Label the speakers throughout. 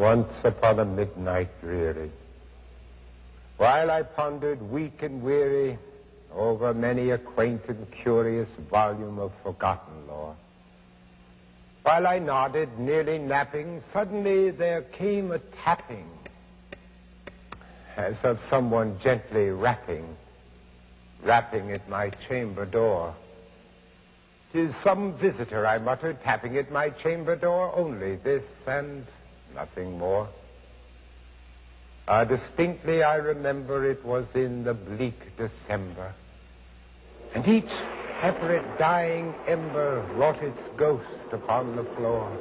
Speaker 1: Once upon a midnight dreary, while I pondered weak and weary over many a quaint and curious volume of forgotten lore, while I nodded, nearly napping, suddenly there came a tapping, as of someone gently rapping at my chamber door. "'Tis some visitor," I muttered, "tapping at my chamber door, only this and nothing more." Distinctly I remember it was in the bleak December, and each separate dying ember wrought its ghost upon the floor.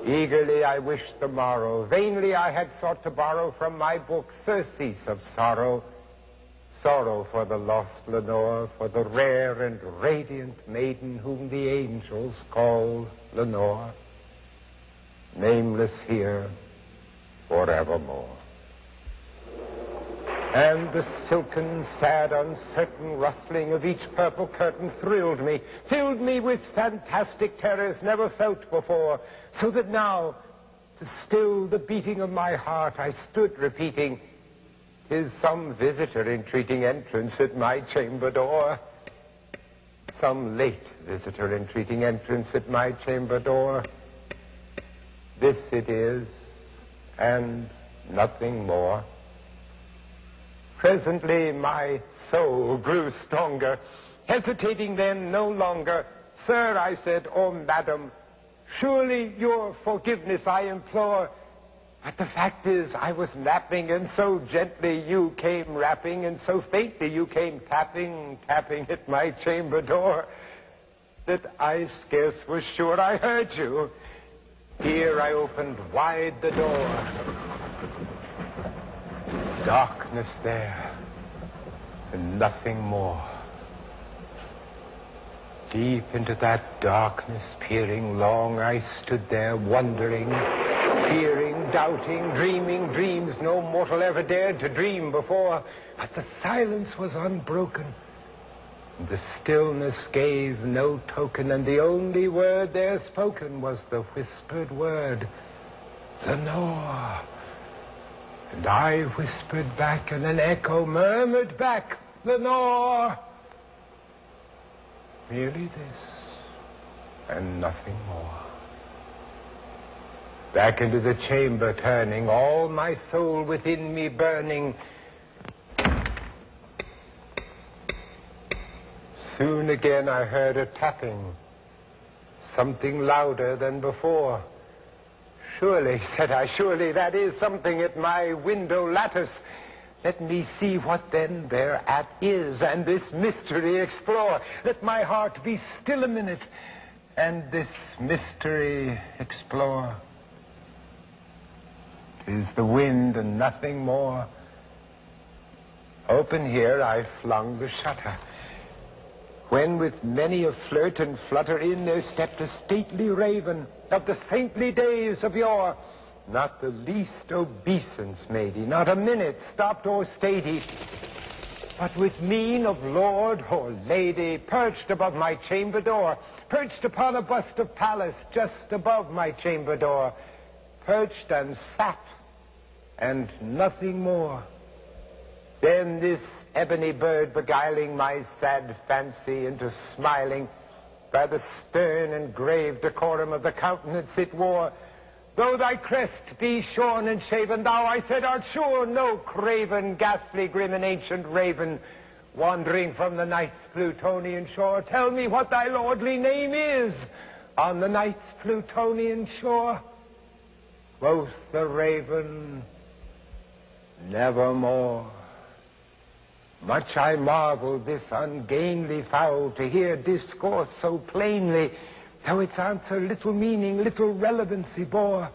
Speaker 1: Eagerly I wished the morrow, vainly I had sought to borrow from my book surcease of sorrow, sorrow for the lost Lenore, for the rare and radiant maiden whom the angels call Lenore, nameless here forevermore. And the silken, sad, uncertain rustling of each purple curtain thrilled me, filled me with fantastic terrors never felt before, so that now, to still the beating of my heart, I stood repeating, "'Tis some visitor entreating entrance at my chamber door. Some late visitor entreating entrance at my chamber door. This it is, and nothing more." Presently my soul grew stronger, hesitating then no longer. "Sir," I said, "or madam, surely your forgiveness I implore. But the fact is I was napping, and so gently you came rapping, and so faintly you came tapping at my chamber door, that I scarce was sure I heard you. Here I opened wide the door. Darkness there, and nothing more. Deep into that darkness peering long, I stood there wondering, fearing, doubting, dreaming dreams no mortal ever dared to dream before. But the silence was unbroken, and the stillness gave no token, and the only word there spoken was the whispered word, "Lenore." And I whispered back, and an echo murmured back, "Lenore." Merely this, and nothing more. Back into the chamber turning, all my soul within me burning. Soon again I heard a tapping, something louder than before. "Surely," said I, "surely that is something at my window lattice. Let me see what then thereat is, and this mystery explore. Let my heart be still a minute, and this mystery explore. 'Tis the wind and nothing more." Open here I flung the shutter, when with many a flirt and flutter in there stepped a stately raven of the saintly days of yore. Not the least obeisance made he, not a minute stopped or stayed he, but with mien of lord or lady perched above my chamber door, perched upon a bust of Pallas just above my chamber door, perched and sat, and nothing more. Then this ebony bird beguiling my sad fancy into smiling, by the stern and grave decorum of the countenance it wore, "Though thy crest be shorn and shaven, thou," I said, "art sure no craven, ghastly, grim, and ancient raven, wandering from the night's Plutonian shore. Tell me what thy lordly name is on the night's Plutonian shore." Quoth the raven, "Nevermore." Much I marveled this ungainly fowl to hear discourse so plainly, though its answer little meaning, little relevancy bore.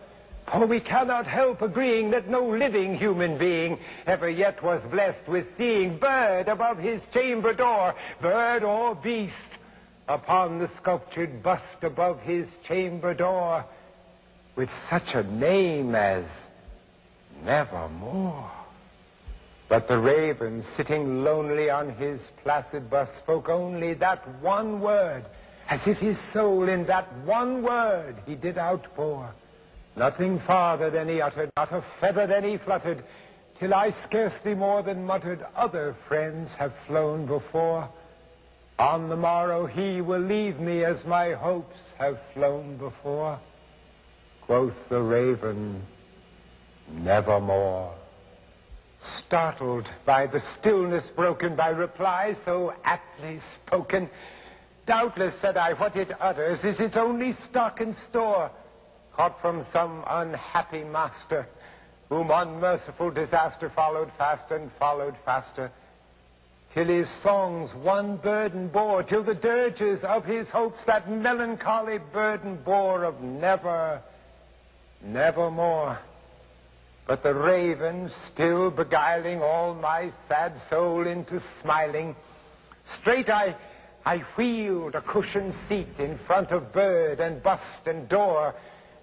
Speaker 1: For we cannot help agreeing that no living human being ever yet was blessed with seeing bird above his chamber door, bird or beast, upon the sculptured bust above his chamber door, with such a name as Nevermore. But the raven, sitting lonely on his placid bust, spoke only that one word, as if his soul in that one word he did outpour. Nothing farther than he uttered, not a feather than he fluttered, till I scarcely more than muttered, other friends have flown before. On the morrow he will leave me as my hopes have flown before. Quoth the raven, nevermore. Startled by the stillness broken by reply so aptly spoken, doubtless, said I, what it utters is its only stock and store, caught from some unhappy master, whom unmerciful disaster followed fast and followed faster, till his songs one burden bore, till the dirges of his hopes that melancholy burden bore of never, nevermore. But the raven, still beguiling all my sad soul into smiling, straight I wheeled a cushioned seat in front of bird and bust and door.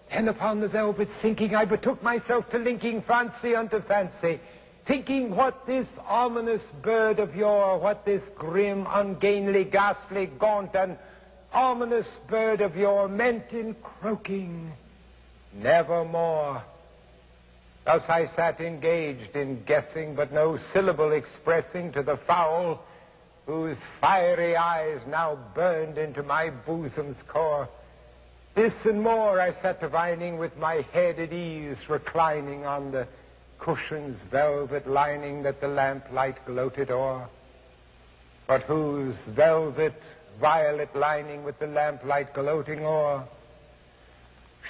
Speaker 1: Then upon the velvet sinking, I betook myself to linking fancy unto fancy, thinking what this ominous bird of yore, what this grim, ungainly, ghastly, gaunt, and ominous bird of yore meant in croaking, nevermore. Thus I sat engaged in guessing, but no syllable expressing to the fowl, whose fiery eyes now burned into my bosom's core. This and more I sat divining, with my head at ease reclining on the cushion's velvet lining that the lamplight gloated o'er, but whose velvet violet lining with the lamplight gloating o'er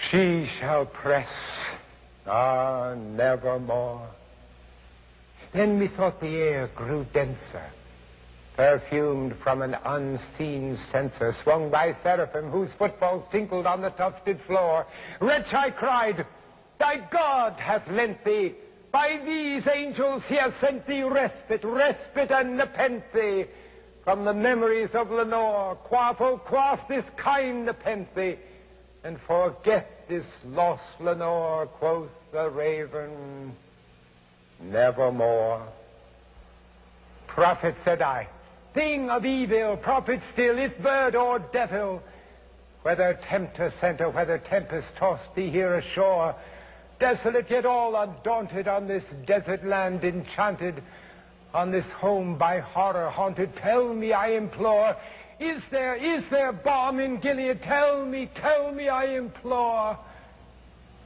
Speaker 1: she shall press, nevermore. Then methought the air grew denser, perfumed from an unseen censer, swung by seraphim whose footfalls tinkled on the tufted floor. Wretch, I cried, thy God hath lent thee, by these angels he has sent thee respite and nepenthe from the memories of Lenore. Quaff, oh quaff this kind nepenthe, and forget this lost Lenore. Quoth the raven, nevermore. Prophet, said I, thing of evil, prophet still, if bird or devil, whether tempter sent or whether tempest tossed thee here ashore, desolate yet all undaunted, on this desert land enchanted, on this home by horror haunted, tell me, I implore, is there balm in Gilead? Tell me, I implore.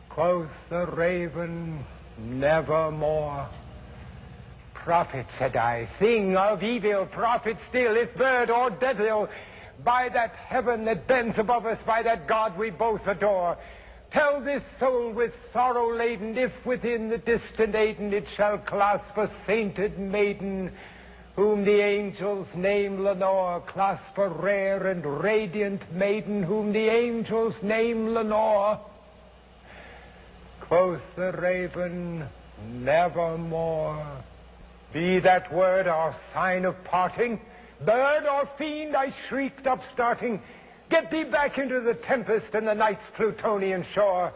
Speaker 1: Quoth the raven, nevermore. Prophet, said I, thing of evil, prophet still, if bird or devil, by that heaven that bends above us, by that God we both adore, tell this soul with sorrow laden, if within the distant Aden it shall clasp a sainted maiden, whom the angels name Lenore, clasp a rare and radiant maiden, whom the angels name Lenore. Quoth the raven, nevermore. Be that word our sign of parting, bird or fiend, I shrieked upstarting, get thee back into the tempest and the night's Plutonian shore.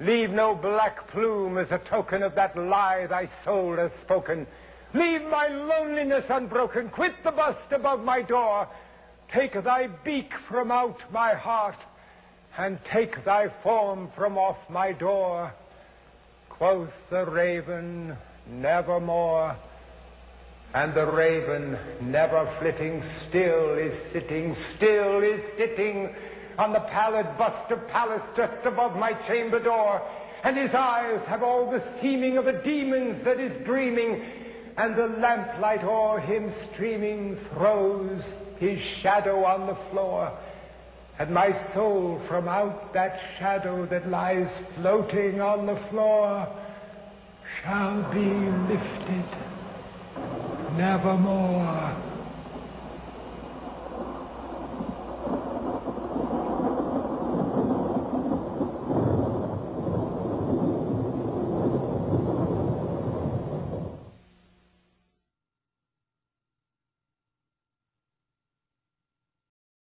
Speaker 1: Leave no black plume as a token of that lie thy soul has spoken. Leave my loneliness unbroken, quit the bust above my door. Take thy beak from out my heart, and take thy form from off my door. Quoth the raven, nevermore. And the raven, never flitting, still is sitting on the pallid bust of Pallas just above my chamber door. And his eyes have all the seeming of a demon's that is dreaming, and the lamplight o'er him streaming throws his shadow on the floor. And my soul from out that shadow that lies floating on the floor shall be lifted nevermore.